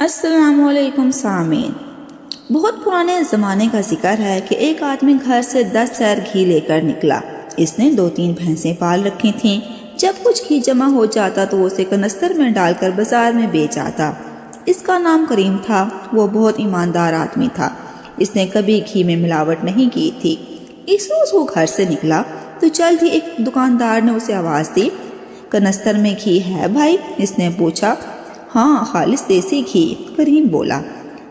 السلام علیکم سامعین۔ بہت پرانے زمانے کا ذکر ہے کہ ایک آدمی گھر سے 10 سیر گھی لے کر نکلا۔ اس نے 2-3 بھینسیں پال رکھی تھیں۔ جب کچھ گھی جمع ہو جاتا تو وہ اسے کنستر میں ڈال کر بازار میں بیچ آتا۔ اس کا نام کریم تھا۔ وہ بہت ایماندار آدمی تھا۔ اس نے کبھی گھی میں ملاوٹ نہیں کی تھی۔ اس روز وہ گھر سے نکلا تو جلد ہی ایک دکاندار نے اسے آواز دی، کنستر میں گھی ہے بھائی؟ اس نے پوچھا۔ ہاں، خالص دیسی گھی، کریم بولا۔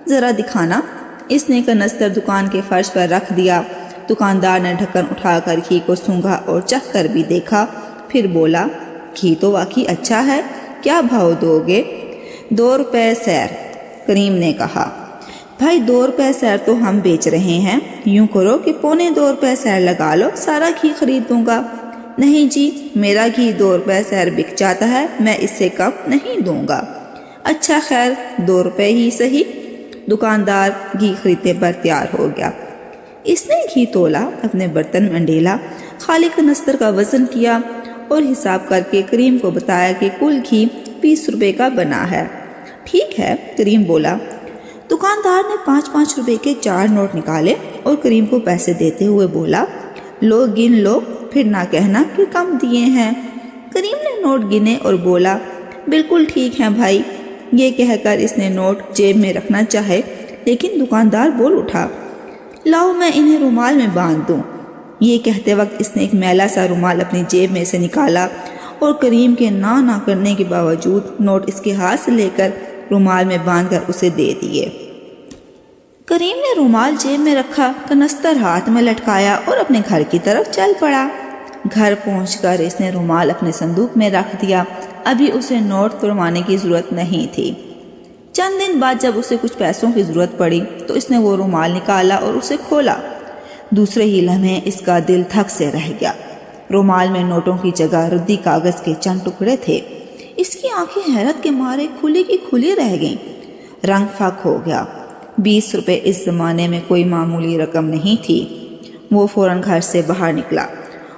ذرا دکھانا۔ اس نے کنستر دکان کے فرش پر رکھ دیا۔ دکاندار نے ڈھکن اٹھا کر گھی کو سونگھا اور چکھ کر بھی دیکھا، پھر بولا، گھی تو واقعی اچھا ہے، کیا بھاؤ دو گے؟ 2 روپے سیر، کریم نے کہا۔ بھائی 2 روپے سیر تو ہم بیچ رہے ہیں، یوں کرو کہ 2.25 روپے سیر لگا لو، سارا گھی خرید دوں گا۔ نہیں جی، میرا گھی 2 روپے سیر بک جاتا ہے، میں اس سے کم نہیں دوں گا۔ اچھا خیر، 2 روپے ہی صحیح۔ دکاندار گھی خریدنے پر تیار ہو گیا۔ اس نے گھی تولا، اپنے برتن میں ڈیلا، خالی کنستر کا وزن کیا اور حساب کر کے کریم کو بتایا کہ کل گھی 20 روپے کا بنا ہے۔ ٹھیک ہے، کریم بولا۔ دکاندار نے 5-5 روپے کے 4 نوٹ نکالے اور کریم کو پیسے دیتے ہوئے بولا، لو گن لو، پھر نہ کہنا کہ کم دیے ہیں۔ کریم نے نوٹ گنے اور بولا، بالکل ٹھیک ہے بھائی۔ یہ کہہ کر اس نے نوٹ جیب میں رکھنا چاہے، لیکن دکاندار بول اٹھا، لاؤ میں انہیں رومال میں باندھ دوں۔ یہ کہتے وقت اس نے ایک میلا سا رومال اپنی جیب میں سے نکالا اور کریم کے نہ کرنے کے باوجود نوٹ اس کے ہاتھ سے لے کر رومال میں باندھ کر اسے دے دیے۔ کریم نے رومال جیب میں رکھا، کنستر ہاتھ میں لٹکایا اور اپنے گھر کی طرف چل پڑا۔ گھر پہنچ کر اس نے رومال اپنے صندوق میں رکھ دیا۔ ابھی اسے نوٹ توڑوانے کی ضرورت نہیں تھی۔ چند دن بعد جب اسے کچھ پیسوں کی ضرورت پڑی تو اس نے وہ رومال نکالا اور اسے کھولا۔ دوسرے ہی لمحے اس کا دل تھک سے رہ گیا۔ رومال میں نوٹوں کی جگہ ردی کاغذ کے چند ٹکڑے تھے۔ اس کی آنکھیں حیرت کے مارے کھلی کی کھلی رہ گئیں۔ رنگ پھک ہو گیا۔ 20 روپے اس زمانے میں کوئی معمولی رقم نہیں تھی۔ وہ فوراً گھر سے باہر نکلا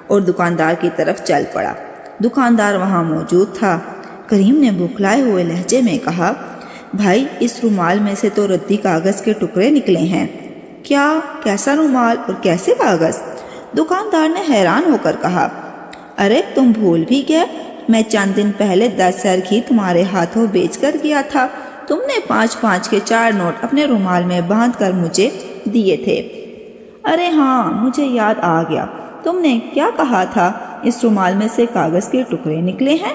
اور دکاندار کی طرف چل پڑا۔ دکاندار وہاں موجود تھا۔ کریم نے بوکھلائے ہوئے لہجے میں کہا، بھائی اس رومال میں سے تو ردی کاغذ کے ٹکڑے نکلے ہیں۔ کیا؟ کیسا رومال اور کیسے کاغذ؟ دکاندار نے حیران ہو کر کہا، ارے تم بھول بھی گئے، میں چند دن پہلے 10 سیر گھی تمہارے ہاتھوں بیچ کر گیا تھا۔ تم نے 5-5 کے 4 نوٹ اپنے رومال میں باندھ کر مجھے دیے تھے۔ ارے ہاں، مجھے یاد آ گیا۔ تم نے کیا کہا تھا؟ اس رومال میں سے کاغذ کے ٹکڑے نکلے ہیں؟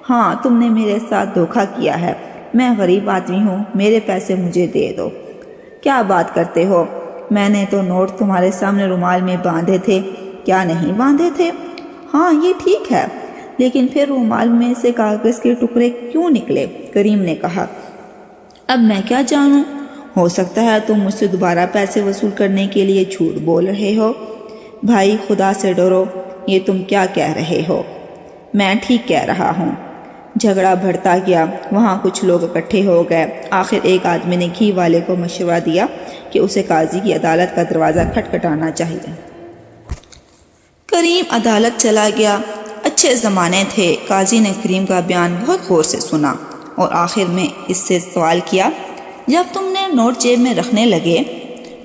ہاں، تم نے میرے ساتھ دھوکہ کیا ہے۔ میں غریب آدمی ہوں، میرے پیسے مجھے دے دو۔ کیا بات کرتے ہو؟ میں نے تو نوٹ تمہارے سامنے رومال میں باندھے تھے، کیا نہیں باندھے تھے؟ ہاں یہ ٹھیک ہے، لیکن پھر رومال میں سے کاغذ کے ٹکڑے کیوں نکلے؟ کریم نے کہا، اب میں کیا جانوں، ہو سکتا ہے تم مجھ سے دوبارہ پیسے وصول کرنے کے لیے جھوٹ بول رہے ہو۔ بھائی خدا سے ڈرو، یہ تم کیا کہہ رہے ہو؟ میں ٹھیک کہہ رہا ہوں۔ جھگڑا بڑھتا گیا، وہاں کچھ لوگ اکٹھے ہو گئے۔ آخر ایک آدمی نے گھی والے کو مشورہ دیا کہ اسے قاضی کی عدالت کا دروازہ کھٹکھٹانا چاہیے۔ کریم عدالت چلا گیا۔ اچھے زمانے تھے۔ قاضی نے کریم کا بیان بہت غور سے سنا اور آخر میں اس سے سوال کیا، جب تم نے نوٹ جیب میں رکھنے لگے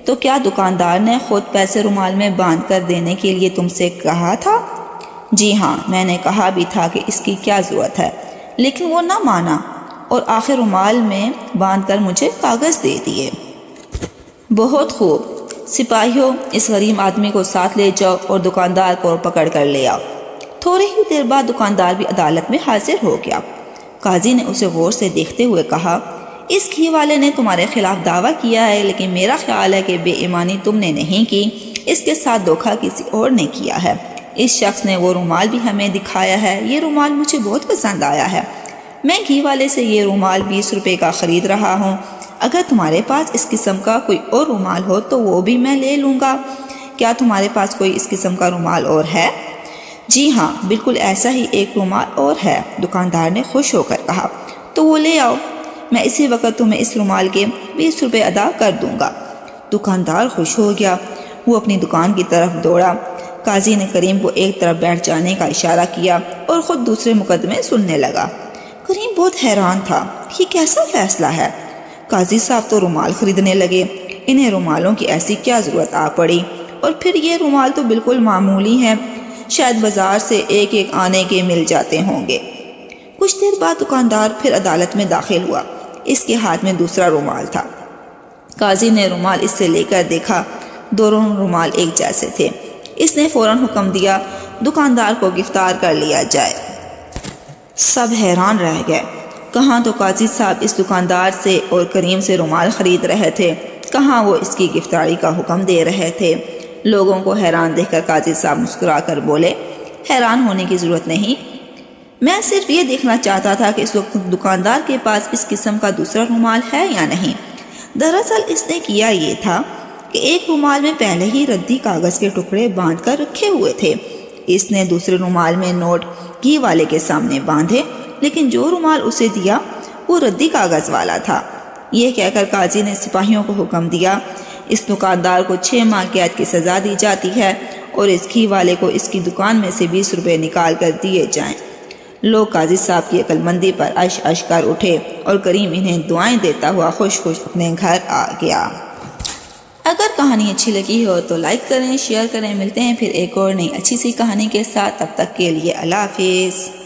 تو کیا دکاندار نے خود پیسے رومال میں باندھ کر دینے کے لیے تم سے کہا تھا؟ جی ہاں، میں نے کہا بھی تھا کہ اس کی کیا ضرورت ہے، لیکن وہ نہ مانا اور آخر رومال میں باندھ کر مجھے کاغذ دے دیے۔ بہت خوب، سپاہیوں اس غریب آدمی کو ساتھ لے جاؤ اور دکاندار کو پکڑ کر لے آؤ۔ تھوڑی ہی دیر بعد دکاندار بھی عدالت میں حاضر ہو گیا۔ قاضی نے اسے غور سے دیکھتے ہوئے کہا، اس گھی والے نے تمہارے خلاف دعویٰ کیا ہے، لیکن میرا خیال ہے کہ بے ایمانی تم نے نہیں کی، اس کے ساتھ دھوکہ کسی اور نے کیا ہے۔ اس شخص نے وہ رومال بھی ہمیں دکھایا ہے۔ یہ رومال مجھے بہت پسند آیا ہے۔ میں گھی والے سے یہ رومال 20 روپے کا خرید رہا ہوں۔ اگر تمہارے پاس اس قسم کا کوئی اور رومال ہو تو وہ بھی میں لے لوں گا۔ کیا تمہارے پاس کوئی اس قسم کا رومال اور ہے؟ جی ہاں، بالکل ایسا ہی ایک رومال اور ہے، دکاندار نے خوش ہو کر کہا۔ تو وہ لے آؤ، میں اسی وقت تمہیں اس رومال کے 20 روپے ادا کر دوں گا۔ دکاندار خوش ہو گیا۔ وہ اپنی دکان کی طرف دوڑا۔ قاضی نے کریم کو ایک طرف بیٹھ جانے کا اشارہ کیا اور خود دوسرے مقدمے سننے لگا۔ کریم بہت حیران تھا، یہ کیسا فیصلہ ہے؟ قاضی صاحب تو رومال خریدنے لگے۔ انہیں رومالوں کی ایسی کیا ضرورت آ پڑی؟ اور پھر یہ رومال تو بالکل معمولی ہیں، شاید بازار سے ایک ایک آنے کے مل جاتے ہوں گے۔ کچھ دیر بعد دکاندار پھر عدالت میں داخل ہوا۔ اس کے ہاتھ میں دوسرا رومال تھا۔ قاضی نے رومال اس سے لے کر دیکھا، دونوں رومال ایک جیسے تھے۔ اس نے فوراً حکم دیا دکاندار کو گرفتار کر لیا جائے۔ سب حیران رہ گئے۔ کہاں تو قاضی صاحب اس دکاندار سے اور کریم سے رومال خرید رہے تھے، کہاں وہ اس کی گرفتاری کا حکم دے رہے تھے۔ لوگوں کو حیران دیکھ کر قاضی صاحب مسکرا کر بولے، حیران ہونے کی ضرورت نہیں، میں صرف یہ دیکھنا چاہتا تھا کہ اس وقت دکاندار کے پاس اس قسم کا دوسرا رومال ہے یا نہیں۔ دراصل اس نے کیا یہ تھا کہ ایک رومال میں پہلے ہی ردی کاغذ کے ٹکڑے باندھ کر رکھے ہوئے تھے۔ اس نے دوسرے رومال میں نوٹ گھی والے کے سامنے باندھے، لیکن جو رومال اسے دیا وہ ردی کاغذ والا تھا۔ یہ کہہ کر قاضی نے سپاہیوں کو حکم دیا، اس دکاندار کو 6 ماہ قید کی سزا دی جاتی ہے اور اس گھی والے کو اس کی دکان میں سے 20 روپے نکال کر دیے جائیں۔ لوگ قاضی صاحب کی عقل مندی پر عش عش کر اٹھے اور کریم انہیں دعائیں دیتا ہوا خوش خوش اپنے گھر آ گیا۔ اگر کہانی اچھی لگی ہو تو لائک کریں، شیئر کریں۔ ملتے ہیں پھر ایک اور نئی اچھی سی کہانی کے ساتھ، تب تک کے لیے اللہ حافظ۔